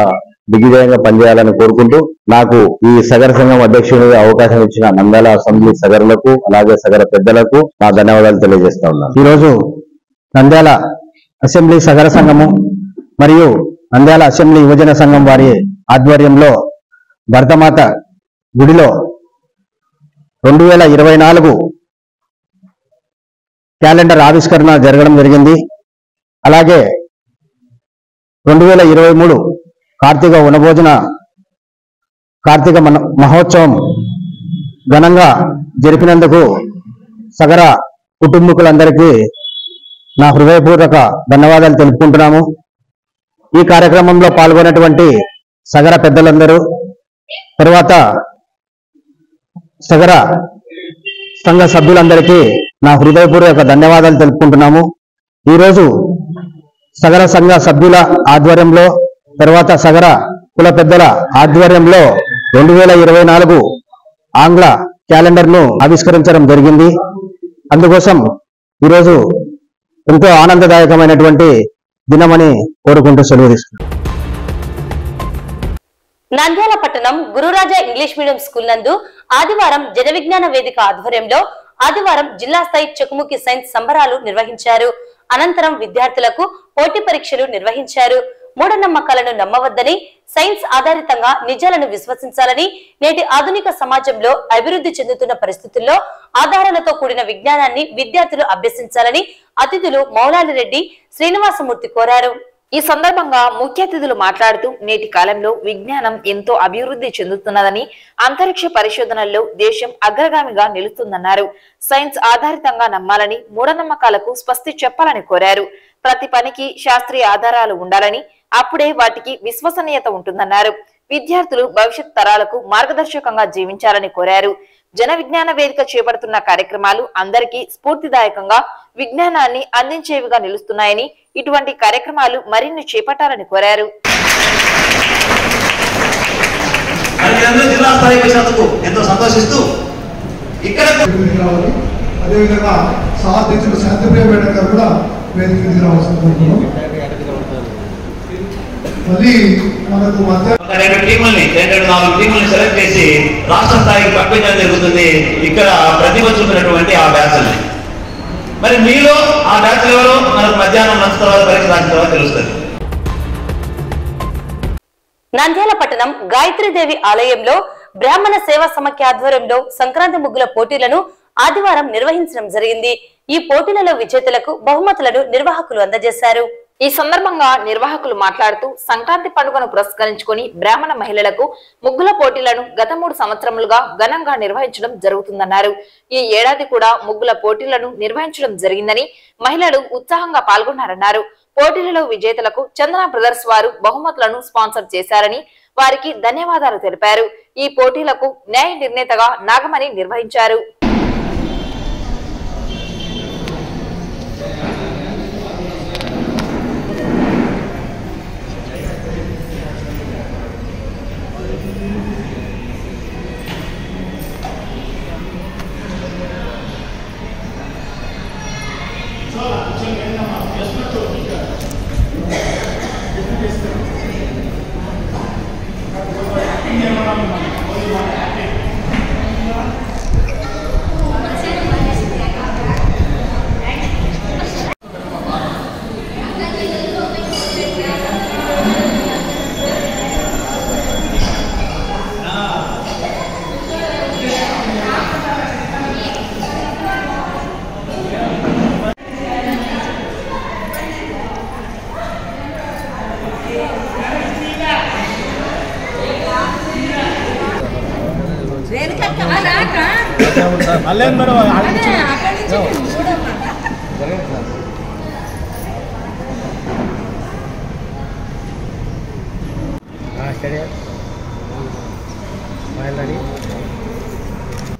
దిగ్విజయంగా పనిచేయాలని కోరుకుంటూ, నాకు ఈ సగర సంఘం అధ్యక్షుడిగా అవకాశం ఇచ్చిన నంద్యాల అసెంబ్లీ సగరులకు అలాగే సగర పెద్దలకు నా ధన్యవాదాలు తెలియజేస్తా ఉన్నాను. ఈరోజు నంద్యాల అసెంబ్లీ సగర సంఘము మరియు నంద్యాల అసెంబ్లీ యువజన సంఘం వారి ఆధ్వర్యంలో భరతమాత గుడిలో 2024 క్యాలెండర్ ఆవిష్కరణ జరగడం జరిగింది. అలాగే 2023 కార్తీక వనభోజన కార్తీక మహోత్సవం ఘనంగా జరిపినందుకు సగర కుటుంబీకులందరికీ నా హృదయపూర్వక ధన్యవాదాలు తెలుపుకుంటున్నాము. ఈ కార్యక్రమంలో పాల్గొన్నటువంటి సగర పెద్దలందరూ, తర్వాత సగర సంఘ సభ్యులందరికీ నా హృదయపూర్వక ధన్యవాదాలు తెలుపుకుంటున్నాము. ఈరోజు సగర సంఘ సభ్యుల ఆధ్వర్యంలో, తర్వాత సగర కుల పెద్దల ఆధ్వర్యంలో 2024 ఆంగ్ల క్యాలెండర్ ను ఆవిష్కరించడం జరిగింది. అందుకోసం ఈరోజు ఎంతో ఆనందదాయకమైనటువంటి దినమని కోరుకుంటూ సెలవు తీసుకుంటాం. నంద్యాల పట్టణం గురురాజా ఇంగ్లీష్ మీడియం స్కూల్ నందు ఆదివారం జన విజ్ఞాన వేదిక ఆధ్వర్యంలో ఆదివారం జిల్లా స్థాయి చెకుముకి సైన్స్ సంబరాలు నిర్వహించారు. అనంతరం విద్యార్థులకు పోటీ పరీక్షలు నిర్వహించారు. మూఢనమ్మకాలను నమ్మవద్దని, సైన్స్ ఆధారితంగా నిజాలను విశ్వసించాలని, నేటి ఆధునిక సమాజంలో అభివృద్ధి చెందుతున్న పరిస్థితుల్లో ఆధారాలతో కూడిన విజ్ఞానాన్ని విద్యార్థులు అభ్యసించాలని అతిథులు మౌలాలిరెడ్డి శ్రీనివాసమూర్తి కోరారు. ఈ సందర్భంగా ముఖ్య అతిథులు మాట్లాడుతూ నేటి కాలంలో విజ్ఞానం ఎంతో అభివృద్ధి చెందుతున్నదని, అంతరిక్ష పరిశోధనల్లో దేశం అగ్రగామిగా నిలుస్తుందన్నారు. సైన్స్ ఆధారితంగా నమ్మాలని, మూఢనమ్మకాలకు స్పష్టి చెప్పాలని కోరారు. ప్రతి పనికి శాస్త్రీయ ఆధారాలు ఉండాలని, అప్పుడే వాటికి విశ్వసనీయత ఉంటుందన్నారు. విద్యార్థులు భవిష్యత్ తరాలకు మార్గదర్శకంగా జీవించాలని కోరారు. జన విజ్ఞాన వేదిక చేపడుతున్న కార్యక్రమాలు అందరికీ స్ఫూర్తిదాయకంగా విజ్ఞానాన్ని అందించేవిగా నిలుస్తున్నాయని, ఇటువంటి కార్యక్రమాలు మరిన్ని చేపట్టాలని కోరారు. జిల్లా స్థాయికి వచ్చినందుకు ఎంతో సంతోషిస్తూ ఇక్కడ అదేవిధంగా సాధించిన శాంతిప్రియ మేడం గారు కూడా వేదికకి రావాల్సిన కోరుతున్నాం. మళ్ళీ మనకు రెండు టీముల్ని 4 టీముల్ని సెలెక్ట్ చేసి రాష్ట్ర స్థాయికి పంపించడం జరుగుతుంది. ఇక్కడ ప్రతిభ చూపినటువంటి ఆ బ్యాచ్ల్ని మరి మీలో ఆ బ్యాచ్లు ఎవరో మనకు మధ్యాహ్నం లంచ్ తర్వాత పరీక్ష రాసిన తర్వాత తెలుస్తుంది. నంద్యాల పట్టణం గాయత్రీదేవి ఆలయంలో బ్రాహ్మణ సేవా సమాఖ్య ఆధ్వర్యంలో సంక్రాంతి ముగ్గుల పోటీలను ఆదివారం నిర్వహించడం జరిగింది. ఈ పోటీలలో విజేతలకు బహుమతులను నిర్వాహకులు అందజేశారు. ఈ సందర్భంగా నిర్వాహకులు మాట్లాడుతూ సంక్రాంతి పండుగను పురస్కరించుకొని బ్రాహ్మణ మహిళలకు ముగ్గుల పోటీలను గత 3 సంవత్సరములుగా ఘనంగా నిర్వహించడం జరుగుతుందన్నారు. ఈ ఏడాది కూడా ముగ్గుల పోటీలను నిర్వహించడం జరిగిందని, మహిళలు ఉత్సాహంగా పాల్గొన్నారన్నారు. పోటీలలో విజేతలకు చందన బ్రదర్స్ వారు బహుమతులను స్పాన్సర్ చేశారని, వారికి ధన్యవాదాలు తెలిపారు. ఈ పోటీలకు న్యాయ నిర్ణేతగా నాగమణి నిర్వహించారు.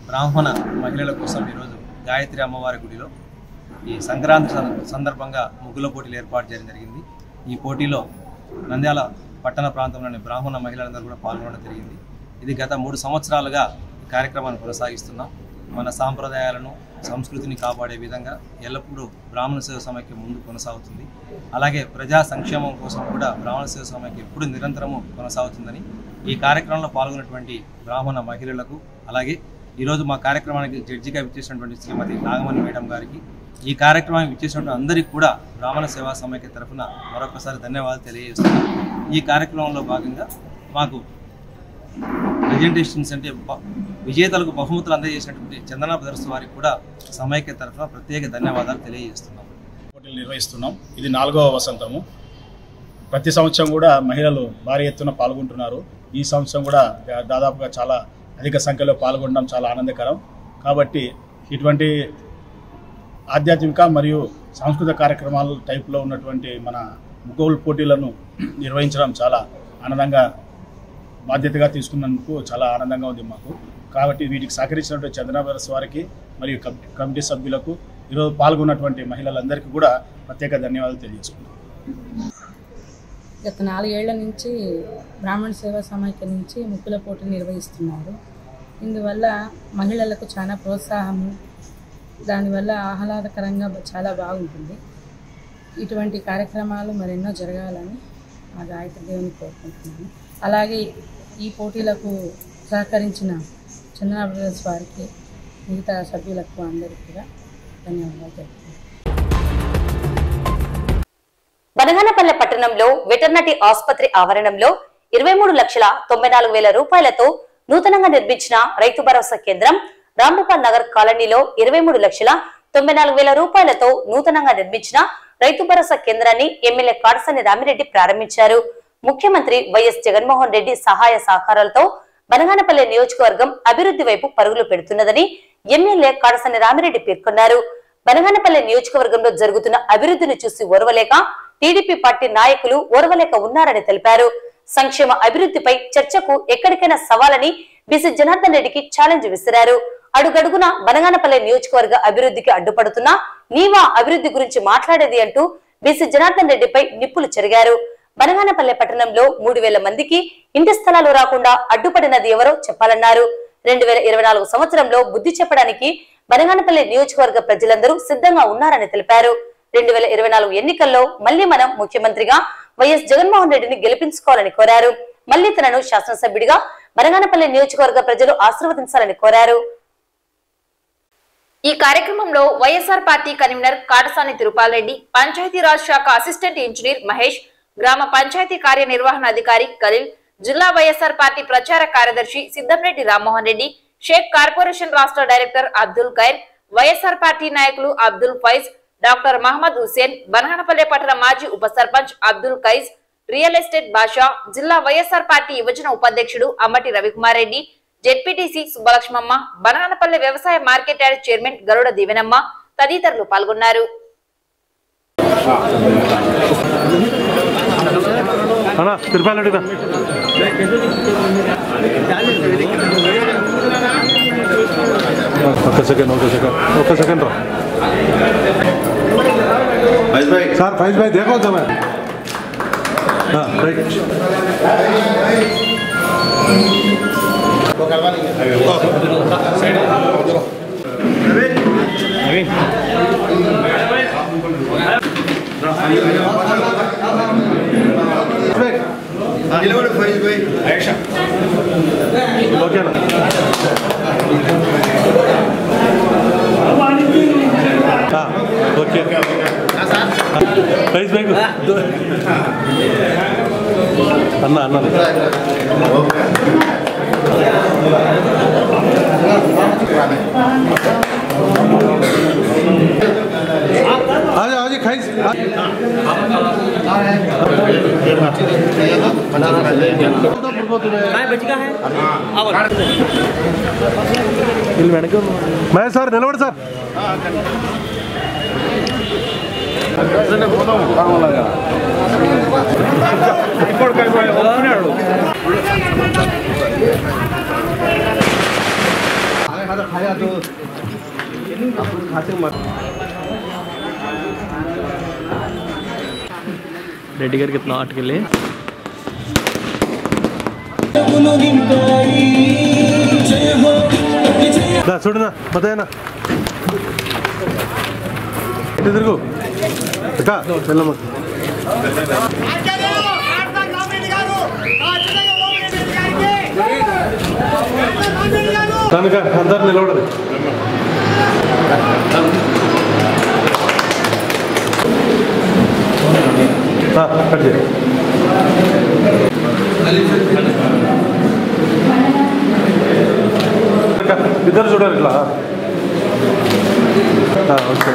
బ్రాహ్మణ మహిళల కోసం ఈరోజు గాయత్రి అమ్మవారి గుడిలో ఈ సంక్రాంతి సందర్భంగా ముగ్గుల పోటీలు ఏర్పాటు చేయడం జరిగింది. ఈ పోటీలో నంద్యాల పట్టణ ప్రాంతంలోని బ్రాహ్మణ మహిళలందరూ కూడా పాల్గొనడం జరిగింది. ఇది గత 3 సంవత్సరాలుగా ఈ కార్యక్రమాన్ని కొనసాగిస్తున్నాం. మన సాంప్రదాయాలను, సంస్కృతిని కాపాడే విధంగా ఎల్లప్పుడూ బ్రాహ్మణ సేవ సమైక్య ముందు కొనసాగుతుంది. అలాగే ప్రజా సంక్షేమం కోసం కూడా బ్రాహ్మణ సేవ సమైక్య ఎప్పుడు నిరంతరము కొనసాగుతుందని ఈ కార్యక్రమంలో పాల్గొన్నటువంటి బ్రాహ్మణ మహిళలకు, అలాగే ఈరోజు మా కార్యక్రమానికి జడ్జిగా విచ్చేసినటువంటి శ్రీమతి నాగమణి మేడం గారికి, ఈ కార్యక్రమానికి విచ్చేసినటువంటి అందరికీ కూడా బ్రాహ్మణ సేవా సమైక్య తరఫున మరొకసారి ధన్యవాదాలు తెలియజేస్తున్నాం. ఈ కార్యక్రమంలో భాగంగా మాకు ప్రెజెంటేషన్స్ అంటే విజేతలకు బహుమతులు అందజేసినటువంటి చందన బ్రదర్స్ వారికి కూడా సమైక్య తరఫున ప్రత్యేక ధన్యవాదాలు తెలియజేస్తున్నాం. పోటీలు నిర్వహిస్తున్నాం. ఇది 4వ వసంతము. ప్రతి సంవత్సరం కూడా మహిళలు భారీ ఎత్తున పాల్గొంటున్నారు. ఈ సంవత్సరం కూడా దాదాపుగా చాలా అధిక సంఖ్యలో పాల్గొనడం చాలా ఆనందకరం. కాబట్టి ఇటువంటి ఆధ్యాత్మిక మరియు సాంస్కృతిక కార్యక్రమాల టైప్లో ఉన్నటువంటి మన ముగ్గుల పోటీలను నిర్వహించడం చాలా ఆనందంగా, బాధ్యతగా తీసుకున్నందుకు చాలా ఆనందంగా ఉంది మాకు. కాబట్టి వీటికి సహకరించినటువంటి చందన బ్రదర్స్ వారికి మరియు కమిటీ సభ్యులకు, ఈరోజు పాల్గొన్నటువంటి మహిళలందరికీ కూడా ప్రత్యేక ధన్యవాదాలు తెలియజేసుకున్నాం. గత 4 ఏళ్ల నుంచి బ్రాహ్మణ సేవా సమైక్య నుంచి ముగ్గుల పోటీ నిర్వహిస్తున్నారు. ఇందువల్ల మహిళలకు చాలా ప్రోత్సాహము, దానివల్ల ఆహ్లాదకరంగా చాలా బాగుంటుంది. ఇటువంటి కార్యక్రమాలు మరెన్నో జరగాలని ఆ గాయత్రి దేవుని కోరుకుంటున్నాను. అలాగే ఈ పోటీలకు సహకరించిన చందన బ్రదర్స్ వారికి, మిగతా సభ్యులకు అందరికీ కూడా ధన్యవాదాలు తెలుపుతున్నాను. బనగానపల్లె పట్టణంలో వెటర్నరీ ఆసుపత్రి ఆవరణంలో 23,94,000 రూపాయలతో నూతనంగా నిర్మించిన రైతు భరోసా కేంద్రం, రాంభూపాల్ నగర్ కాలనీలో 23,94,000 రూపాయలతో నూతనంగా నిర్మించిన రైతు భరోసా కేంద్రాన్ని ఎమ్మెల్యే కాడసాని రామిరెడ్డి ప్రారంభించారు. ముఖ్యమంత్రి వైఎస్ జగన్మోహన్ రెడ్డి సహాయ సహకారాలతో బనగానపల్లె నియోజకవర్గం అభివృద్ధి వైపు పరుగులు పెడుతున్నదని ఎమ్మెల్యే కాడసాని రామిరెడ్డి పేర్కొన్నారు. బనగానపల్లె నియోజకవర్గంలో జరుగుతున్న అభివృద్ధిని చూసి ఓర్వలేక టీడీపీ పార్టీ నాయకులు ఓర్వలేక ఉన్నారని తెలిపారు. సంక్షేమ అభివృద్ధిపై చర్చకు ఎక్కడికైనా సవాలని బీసీ జనార్దన్ రెడ్డికి ఛాలెంజ్ విసిరారు. అడుగడుగున బనగానపల్లె నియోజకవర్గ అభివృద్ధికి అడ్డుపడుతున్నా నీవా అభివృద్ధి గురించి మాట్లాడేది అంటూ బీసీ జనార్దన్ రెడ్డిపై నిప్పులు చెరిగారు. బనగానపల్లె పట్టణంలో 3,000 మందికి ఇంటి స్థలాలు రాకుండా అడ్డుపడినది ఎవరో చెప్పాలన్నారు. 2024 సంవత్సరంలో బుద్ధి చెప్పడానికి బనగానపల్లె నియోజకవర్గ ప్రజలందరూ సిద్ధంగా ఉన్నారని తెలిపారు. 2024 ఎన్నికల్లో మళ్లీ మనం ముఖ్యమంత్రిగా వైఎస్ జగన్మోహన్ రెడ్డిని గెలిపించుకోవాలని కోరారు. మళ్లీ తనను శాసనసభ్యుడిగా బనగానపల్లె నియోజకవర్గ ప్రజలు ఆశీర్వదించాలని కోరారు. ఈ కార్యక్రమంలో వైఎస్ఆర్ పార్టీ కన్వీనర్ కాటసాని తిరుపాలరెడ్డి, పంచాయతీరాజ్ శాఖ అసిస్టెంట్ ఇంజనీర్ మహేష్, గ్రామ పంచాయతీ కార్యనిర్వహణ అధికారి ఖలీల్, జిల్లా వైఎస్ఆర్ పార్టీ ప్రచార కార్యదర్శి సిద్దంరెడ్డి రామ్మోహన్ రెడ్డి, షేక్ కార్పొరేషన్ రాష్ట్ర డైరెక్టర్ అబ్దుల్ ఖైర్, వైఎస్ఆర్ పార్టీ నాయకులు అబ్దుల్ ఫైజ్, డాక్టర్ మహమ్మద్ హుసేన్, బనగానపల్లె పట్టణ మాజీ ఉప సర్పంచ్ అబ్దుల్ ఖైజ్, రియల్ ఎస్టేట్ బాషా, జిల్లా వైఎస్ఆర్ పార్టీ యువజన ఉపాధ్యక్షుడు అమ్మటి రవికుమార్ రెడ్డి, జెడ్పీటీసీ సుబ్బలక్ష్మమ్మ, బనగానపల్లె వ్యవసాయ మార్కెట్ యార్డ్ చైర్మన్ గరుడ దీవెనమ్మ తదితరులు పాల్గొన్నారు. ఒక సెకండ్ రా సార్, ఫైజ్ భాయ్ देखो तो मैं हाँ राइट ओके ना हाँ ओके ప్రైజ్ బ్యాగ్ అన్న అన్న आजा आजा खाई मैं సార్ నిలబడి సార్ रेड्डी गाరికి कितना आट के लिए చూడనా మతేనా తిరుగు అక్క వెళ్ళమ్మ కనుక అందరు నిలబడరు కట్ చేయి ఇద్దరు చూడాలి ఇట్లా ఓకే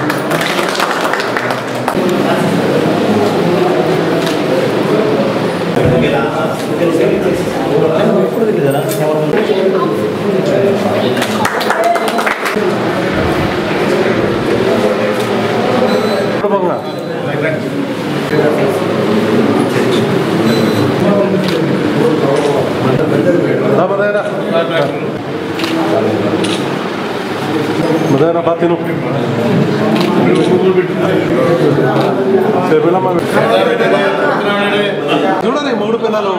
మదైనా బాతిను చూడండి మూడు పిల్లలు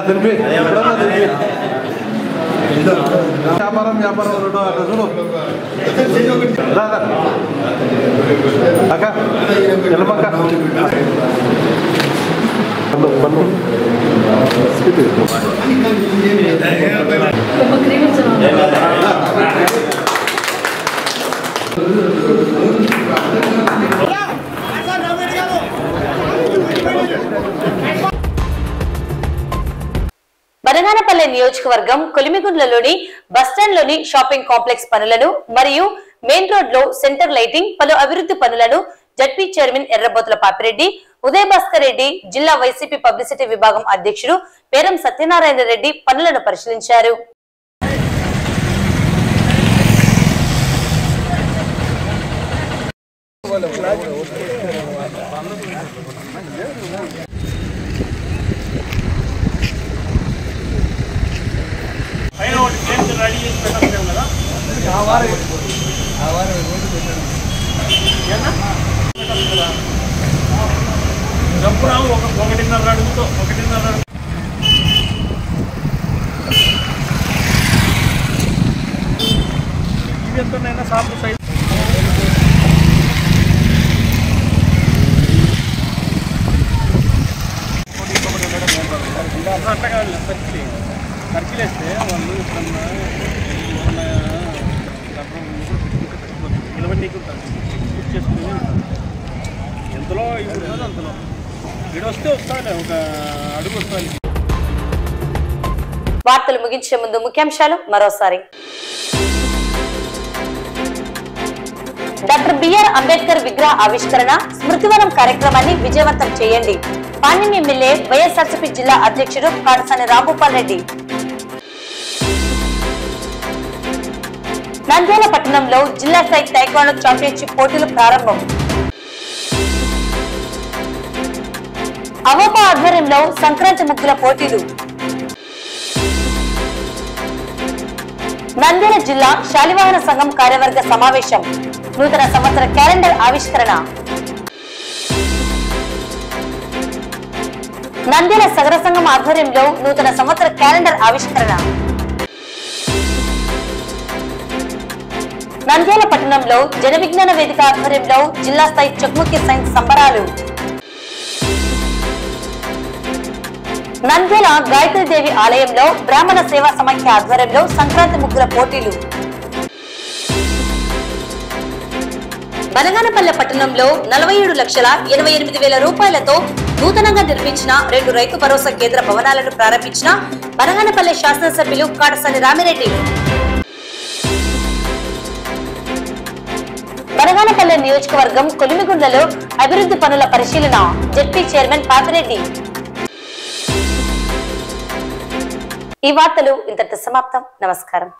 తెలిపి వ్యాపారం రెండు అక్కడ చూడు అక్క ఎల్లపక్క బనగానపల్లె నియోజకవర్గం కొలిమిగుండ్లలోని బస్టాండ్లోని షాపింగ్ కాంప్లెక్స్ పనులను మరియు మెయిన్ రోడ్ లో సెంటర్ లైటింగ్ పలు అభివృద్ధి పనులను జడ్పీ చైర్మన్ ఎర్రబోతుల పాపిరెడ్డి, ఉదయ్ భాస్కర్ రెడ్డి, జిల్లా వైసీపీ పబ్లిసిటీ విభాగం అధ్యక్షుడు పేరం సత్యనారాయణ రెడ్డి పనులను పరిశీలించారు. జంపురాము ఒకటిన్నర అడుగుతో ఇది ఎంతైనా సాపు సైజ్ అట్లా కాదు ఖర్చులేస్తే వాళ్ళు నిలబడి చేసుకునే ఎంతలో ఇప్పుడు అంతలో ఇక్కడ వస్తే వస్తాను ఒక అడుగు వస్తాను. వార్తలు ముగించే ముందు ముఖ్యాంశాలు మరోసారి. డాక్టర్ బిఆర్ అంబేద్కర్ విగ్రహ ఆవిష్కరణ స్మృతివనం కార్యక్రమాన్ని విజయవంతం చేయండి. పాణ్యం ఎమ్మెల్యే వైఎస్ఆర్సీపీ జిల్లా అధ్యక్షుడు కాడసాని రాంభూపాల్ రెడ్డి. నంద్యాల పట్టణంలో జిల్లా స్థాయి టైక్వాండో ఛాంపియన్షిప్ పోటీలు ప్రారంభం. అవోపా ఆధ్వర్యంలో సంక్రాంతి ముగ్గుల పోటీలు. నంద్యాల జిల్లా శాలివాహన సంఘం కార్యవర్గ సమావేశం. నూతన సంవత్సర క్యాలెండర్ ఆవిష్కరణ. నంద్యాల సగర సంఘం ఆధ్వర్యంలో నూతన సంవత్సర క్యాలెండర్ ఆవిష్కరణ. నంద్యాల పట్టణంలో జన విజ్ఞాన వేదిక ఆధ్వర్యంలో జిల్లా స్థాయి చెక్ముఖి సైన్స్ సంబరాలు. నంద్యాల గాయత్రీదేవి ఆలయంలో బ్రాహ్మణ సేవా సమాఖ్య ఆధ్వర్యంలో సంక్రాంతి ముగ్గుల పోటీలు. బనగానపల్లె పట్టణంలో 47,88,000 రూపాయలతో నూతనంగా నిర్మించిన 2 రైతు భరోసా కేంద్ర భవనాలను ప్రారంభించిన బనగానపల్లె శాసనసభ్యులు కాడసాని రామిరెడ్డి. బనగానపల్లె నియోజకవర్గం కొలిమిగుండ్లలో అభివృద్ధి పనుల పరిశీలన జడ్పీ చైర్మన్ పాపిరెడ్డి. ఈ వార్తలు ఇంతటితో సమాప్తం. నమస్కారం.